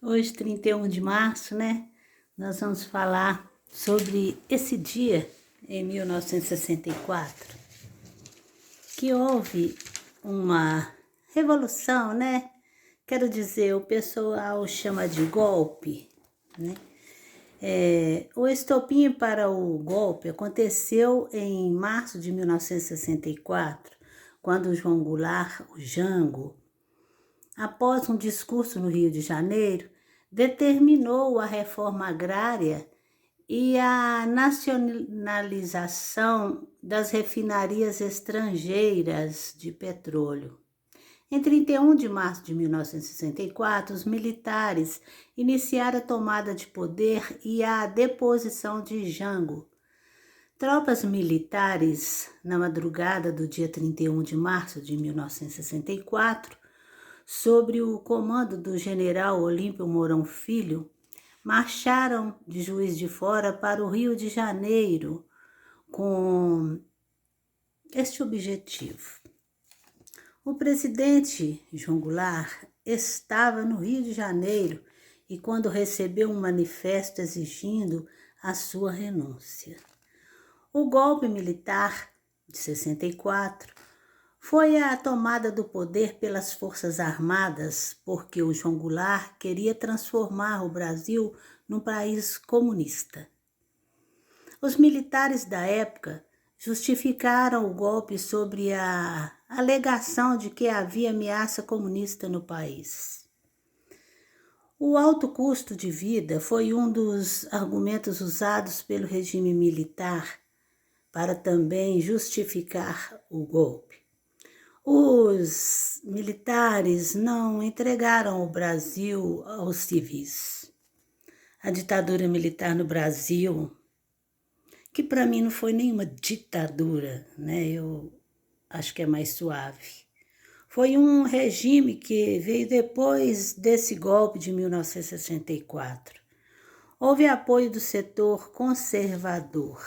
Hoje, 31 de março, né? Nós vamos falar sobre esse dia, em 1964, que houve uma revolução, né? Quero dizer, o pessoal chama de golpe, né? O estopim para o golpe aconteceu em março de 1964, quando João Goulart, o Jango, após um discurso no Rio de Janeiro, determinou a reforma agrária e a nacionalização das refinarias estrangeiras de petróleo. Em 31 de março de 1964, os militares iniciaram a tomada de poder e a deposição de Jango. Tropas militares, na madrugada do dia 31 de março de 1964, sob o comando do general Olímpio Mourão Filho, marcharam de Juiz de Fora para o Rio de Janeiro com este objetivo. O presidente João Goulart estava no Rio de Janeiro e quando recebeu um manifesto exigindo a sua renúncia. O golpe militar de 64 foi a tomada do poder pelas Forças Armadas, porque o João Goulart queria transformar o Brasil num país comunista. Os militares da época justificaram o golpe sobre a alegação de que havia ameaça comunista no país. O alto custo de vida foi um dos argumentos usados pelo regime militar para também justificar o golpe. Os militares não entregaram o Brasil aos civis. A ditadura militar no Brasil, que para mim não foi nenhuma ditadura, né? Eu acho que é mais suave. Foi um regime que veio depois desse golpe de 1964. Houve apoio do setor conservador.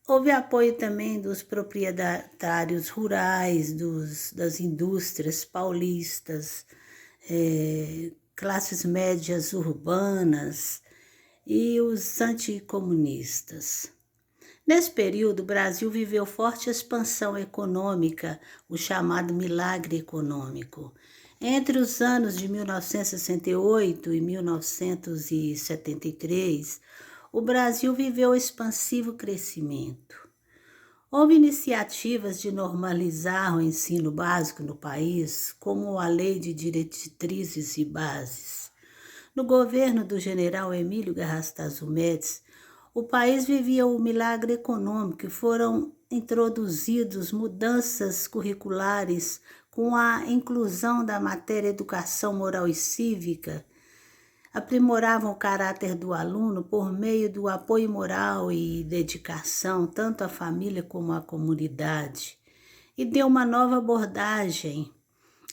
Houve apoio também dos proprietários rurais, das indústrias paulistas, classes médias urbanas e os anticomunistas. Nesse período, o Brasil viveu forte expansão econômica, o chamado milagre econômico. Entre os anos de 1968 e 1973, o Brasil viveu expansivo crescimento. Houve iniciativas de normalizar o ensino básico no país, como a Lei de Diretrizes e Bases. No governo do general Emílio Garrastazu Médici, o país vivia o milagre econômico e foram introduzidas mudanças curriculares com a inclusão da matéria Educação Moral e Cívica, aprimoravam o caráter do aluno por meio do apoio moral e dedicação tanto à família como à comunidade, e deu uma nova abordagem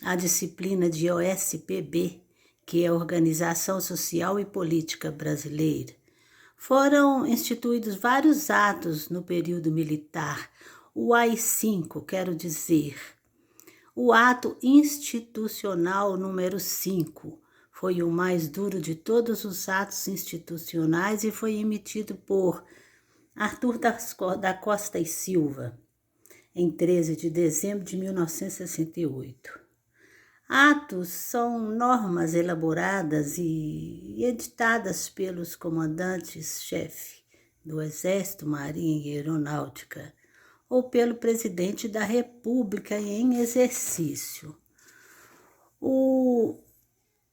à disciplina de OSPB, que é a Organização Social e Política Brasileira. Foram instituídos vários atos no período militar, o AI-5, quero dizer, o ato institucional número 5, foi o mais duro de todos os atos institucionais e foi emitido por Arthur da Costa e Silva, em 13 de dezembro de 1968. Atos são normas elaboradas e editadas pelos comandantes-chefe do Exército, Marinha e Aeronáutica, ou pelo presidente da República em exercício.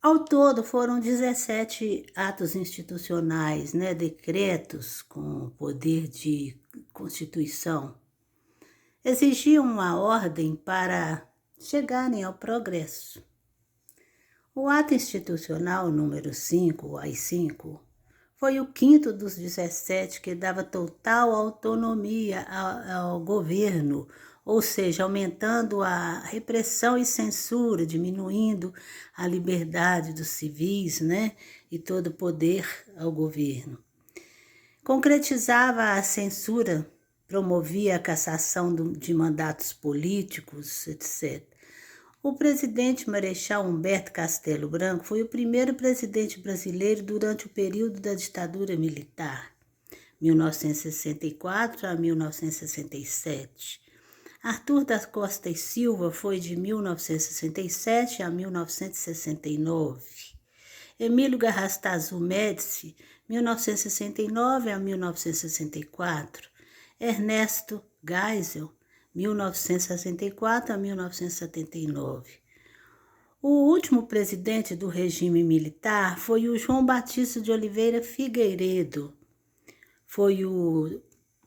Ao todo, foram 17 atos institucionais, decretos com poder de constituição. Exigiam uma ordem para chegarem ao progresso. O ato institucional número 5, o AI-5, foi o quinto dos 17 que dava total autonomia ao governo, ou seja, aumentando a repressão e censura, diminuindo a liberdade dos civis, e todo o poder ao governo. Concretizava a censura, promovia a cassação de mandatos políticos, etc. O presidente Marechal Humberto Castelo Branco foi o primeiro presidente brasileiro durante o período da ditadura militar, 1964 a 1967. Arthur da Costa e Silva foi de 1967 a 1969. Emílio Garrastazu Médici, 1969 a 1964. Ernesto Geisel, 1964 a 1979. O último presidente do regime militar foi o João Batista de Oliveira Figueiredo. Foi o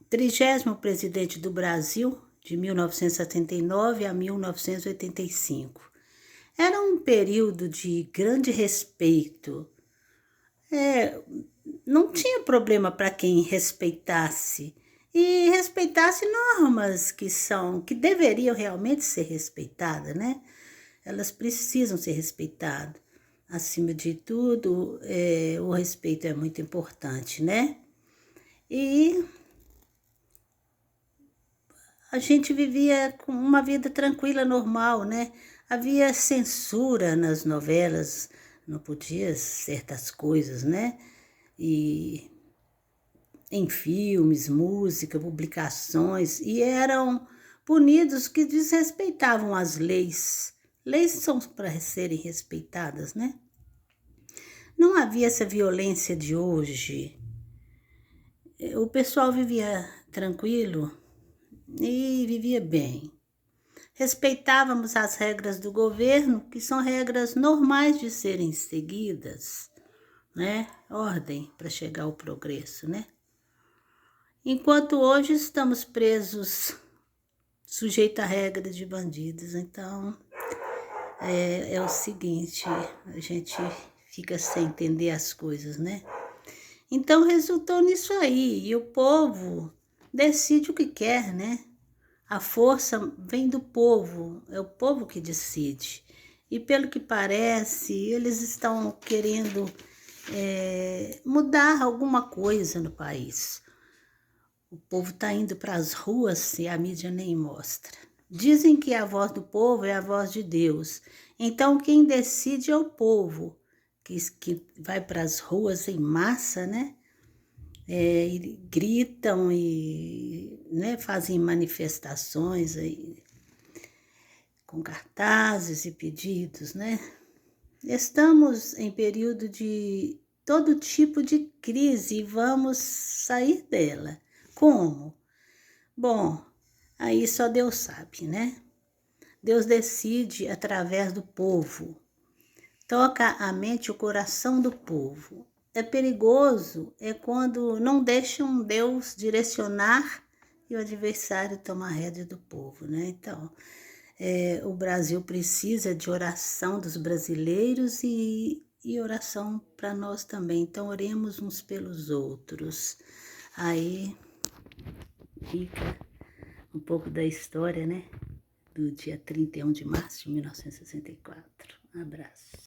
30º presidente do Brasil, de 1979 a 1985. Era um período de grande respeito. Não tinha problema para quem respeitasse. E respeitasse normas que deveriam realmente ser respeitadas, né? Elas precisam ser respeitadas. Acima de tudo, o respeito é muito importante, né? E a gente vivia com uma vida tranquila, normal, né? Havia censura nas novelas, não podia certas coisas, né? E em filmes, música, publicações, e eram punidos que desrespeitavam as leis. Leis são para serem respeitadas, né? Não havia essa violência de hoje. O pessoal vivia tranquilo e vivia bem. Respeitávamos as regras do governo, que são regras normais de serem seguidas, né? Ordem para chegar ao progresso, né? Enquanto hoje estamos presos, sujeitos a regras de bandidos. Então, é o seguinte, a gente fica sem entender as coisas, né? Então, resultou nisso aí, e o povo decide o que quer, né? A força vem do povo, é o povo que decide. E pelo que parece, eles estão querendo mudar alguma coisa no país. O povo está indo para as ruas e a mídia nem mostra. Dizem que a voz do povo é a voz de Deus. Então, quem decide é o povo, que vai para as ruas em massa, né? E gritam e, né, fazem manifestações aí, com cartazes e pedidos, né? Estamos em período de todo tipo de crise e vamos sair dela. Como? Bom, aí só Deus sabe, né? Deus decide através do povo. Toca a mente e o coração do povo. É perigoso quando não deixam Deus direcionar e o adversário tomar a rédea do povo, né? Então, o Brasil precisa de oração dos brasileiros e oração para nós também. Então, oremos uns pelos outros. Aí fica um pouco da história, né? Do dia 31 de março de 1964. Um abraço.